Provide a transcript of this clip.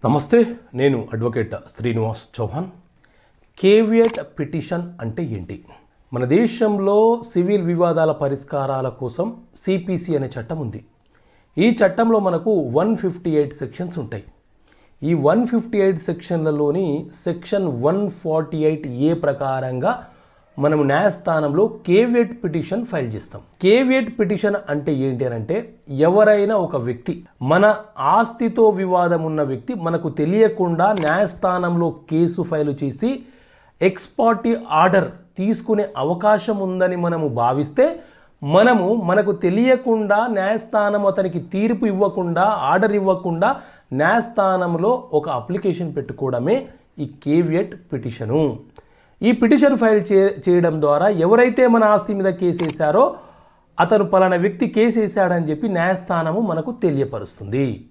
నమస్తే, నేను advocate Srinivas Chauhan. Caveat petition అంటే ఏంటి? మన దేశంలో సివిల్ వివాదాల పరిష్కారాల కోసం సిపిసి అనే చట్టం ఉంది. ఈ చట్టంలో మనకు 158 సెక్షన్స్ ఉంటాయి. ఈ 158 సెక్షన్లలోని సెక్షన్ 148A ప్రకారంగా మనము న్యాయస్థానంలో కేవియట్ పిటిషన్ ఫైల్ చేస్తాం. కేవియట్ పిటిషన్ అంటే ఏంటి అని అంటే, ఎవరైనా ఒక వ్యక్తి, మన ఆస్తితో వివాదం ఉన్న వ్యక్తి మనకు తెలియకుండా న్యాయస్థానంలో కేసు ఫైలు చేసి ఎక్స్ పార్టీ ఆర్డర్ తీసుకునే అవకాశం ఉందని మనము భావిస్తే, మనకు తెలియకుండా న్యాయస్థానం అతనికి తీర్పు ఇవ్వకుండా, ఆర్డర్ ఇవ్వకుండా న్యాయస్థానంలో ఒక అప్లికేషన్ పెట్టుకోవడమే ఈ కేవియట్ పిటిషను. ఈ పిటిషన్ ఫైల్ చేయడం ద్వారా ఎవరైతే మన ఆస్తి మీద కేసు వేశారో అతను పలానా వ్యక్తి కేసు వేశాడని చెప్పి న్యాయస్థానము మనకు తెలియపరుస్తుంది.